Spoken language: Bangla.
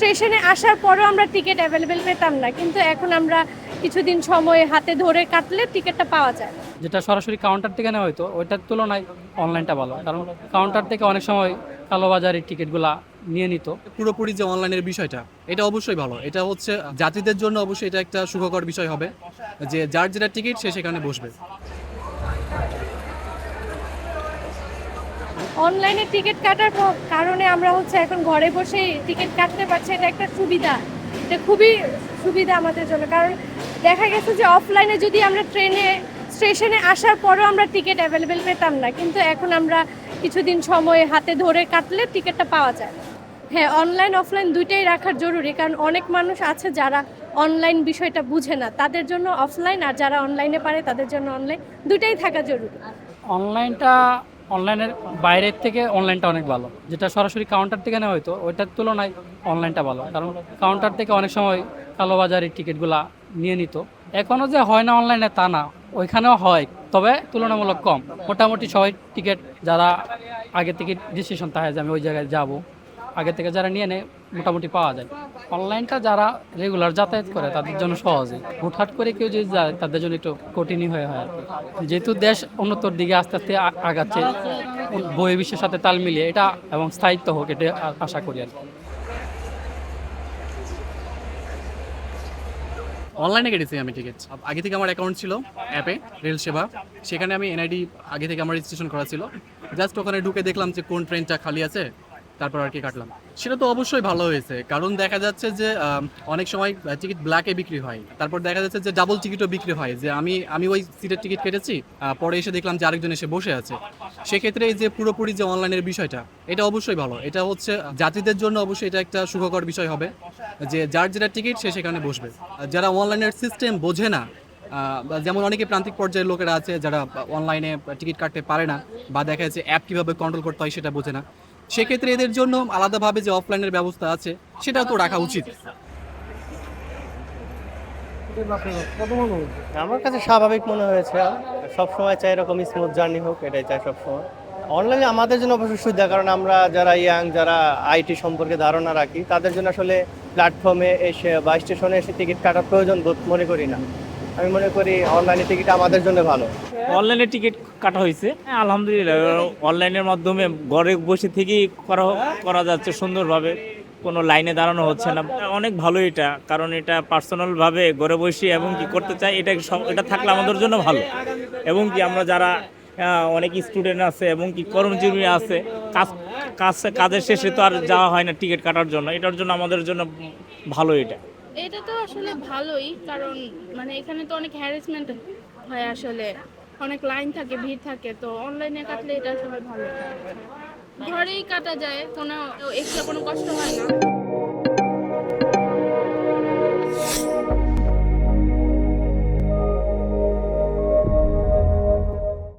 স্টেশনে আসার পরেও আমরা টিকিট অ্যাভেলেবেল পেতাম না, কিন্তু এখন আমরা কিছুদিন সময় হাতে ধরে কাটলে টিকিটটা পাওয়া যায়। যেটা সরাসরি কাউন্টার থেকে নেওয়া হয়তো ওইটার তুলনায় অনলাইনটা ভালো, কারণ কাউন্টার থেকে অনেক সময় কালোবাজারি টিকিটগুলা নিয়ে নিত। পুরোপুরি যে অনলাইনের বিষয়টা, এটা অবশ্যই ভালো। এটা হচ্ছে যাত্রীদের জন্য অবশ্যই এটা একটা সুখকর বিষয় হবে যে যার যেটা টিকিট সে সেখানে বসবে। অনলাইনে টিকিট কাটার কারণে আমরা এখন ঘরে বসে টিকিট কাটতে পারছি, এটা একটা সুবিধা। এটা খুবই সুবিধা আমাদের জন্য, কারণ দেখা গেছে যে অফলাইনে যদি আমরা ট্রেনে স্টেশনে আসার পরেও আমরা টিকিট অ্যাভেলেবেল পেতাম না, কিন্তু এখন আমরা কিছুদিন সময় হাতে ধরে কাটলে টিকিটটা পাওয়া যায়। হ্যাঁ, অনলাইন অফলাইন দুইটাই রাখার জরুরি, কারণ অনেক মানুষ আছে যারা অনলাইন বিষয়টা বুঝে না, তাদের জন্য অফলাইন, আর যারা অনলাইনে পারে তাদের জন্য অনলাইন, দুইটাই থাকা জরুরি। অনলাইনের বাইরের থেকে অনলাইনটা অনেক ভালো, যেটা সরাসরি কাউন্টার থেকে নেওয়া হয়তো ওইটার তুলনায় অনলাইনটা ভালো, কারণ কাউন্টার থেকে অনেক সময় কালোবাজারি টিকিটগুলা নিয়ে নিত। এখনও যে হয় না অনলাইনে তা না, ওইখানেও হয়, তবে তুলনামূলক কম। মোটামুটি সবাই টিকিট যারা আগে থেকে ডিসিশন থাকে যে আমি ওই জায়গায় যাব, আগে থেকে যারা নিয়ে নেয় মোটামুটি পাওয়া যায়। অনলাইনটা যারা রেগুলার যাতায়াত করে তাদের জন্য সহজে, হুটহাট করে কেউ যদি যায় তাদের জন্য একটু কঠিনই হয়ে হয় আর কি। যেহেতু দেশ উন্নতর দিকে আস্তে আস্তে আগাচ্ছে, বহির্বিশ্বের সাথে তাল মিলিয়ে এটা এবং স্থায়িত্ব হোক, এটা আশা করি আর কি। অনলাইনে কেটেছি আমি টিকিট। আগে থেকে আমার অ্যাকাউন্ট ছিল অ্যাপে, রেল সেবা। সেখানে আমি এনআইডি আগে থেকে আমার রেজিস্ট্রেশন করা ছিল। জাস্ট ওখানে ঢুকে দেখলাম যে কোন ট্রেনটা খালি আছে, তারপর আর কি কাটলাম। সেটা তো অবশ্যই ভালো হয়েছে, কারণ দেখা যাচ্ছে যে অনেক সময় টিকিট ব্ল্যাকে বিক্রি হয়। তারপর দেখা যাচ্ছে যে ডাবল টিকিটও বিক্রি হয়, যে আমি ওই সিটের টিকিট কেটেছি, পরে এসে দেখলাম যে আরেকজন এসে বসে আছে। সেক্ষেত্রে এই যে পুরোপুরি যে অনলাইনের বিষয়টা, এটা অবশ্যই ভালো। এটা হচ্ছে যাত্রীদের জন্য অবশ্যই এটা একটা সুখকর বিষয় হবে যে যার যেটা টিকিট সে সেখানে বসবে। যারা অনলাইনের সিস্টেম বোঝে না, যেমন অনেকে প্রান্তিক পর্যায়ের লোকেরা আছে যারা অনলাইনে টিকিট কাটতে পারে না, বা দেখা যাচ্ছে অ্যাপ কীভাবে কন্ট্রোল করতে হয় সেটা বোঝে না, সেক্ষেত্রে এদের জন্য আলাদাভাবে যে অফলাইনের ব্যবস্থা আছে সেটাও তো রাখা উচিত। আমার কাছে স্বাভাবিক মনে হয়েছে। সবসময় চাই এরকম স্মুথ জার্নি হোক, এটাই চাই সবসময়। অনলাইনে আমাদের জন্য অবশ্যই সুবিধা, কারণ আমরা যারা ইয়াং, যারা আইটি সম্পর্কে ধারণা রাখি, তাদের জন্য আসলে প্ল্যাটফর্মে এসে বা স্টেশনে এসে টিকিট কাটার প্রয়োজন বোধ মনে করি না। আমি মনে করি অনলাইনে টিকিট আমাদের জন্য ভালো। অনলাইনে টিকিট কাটা হয়েছে, আলহামদুলিল্লাহ। অনলাইনের মাধ্যমে ঘরে বসে থেকেই করা যাচ্ছে সুন্দরভাবে, কোনো লাইনে দাঁড়ানো হচ্ছে না। অনেক ভালো এটা, কারণ এটা পার্সোনালভাবে ঘরে বসে এবং কি করতে চাই, এটা থাকলে আমাদের জন্য ভালো। এবং কি আমরা যারা অনেক স্টুডেন্ট আছে এবং কি কর্মজীবী আছে, কাজের শেষে তো আর যাওয়া হয় না টিকিট কাটার জন্য, এটার জন্য আমাদের জন্য ভালো এটা। এটা তো আসলে ভালোই, কারণ এখানে তো অনেক হ্যারাসমেন্ট হয়, আসলে অনেক লাইন থাকে, ভিড় থাকে। তো অনলাইনে কাটলে এটা আসলে ভালো, ঘরেই কাটা যায়, কোনো এক্সট্রা কোনো কষ্ট হয় না।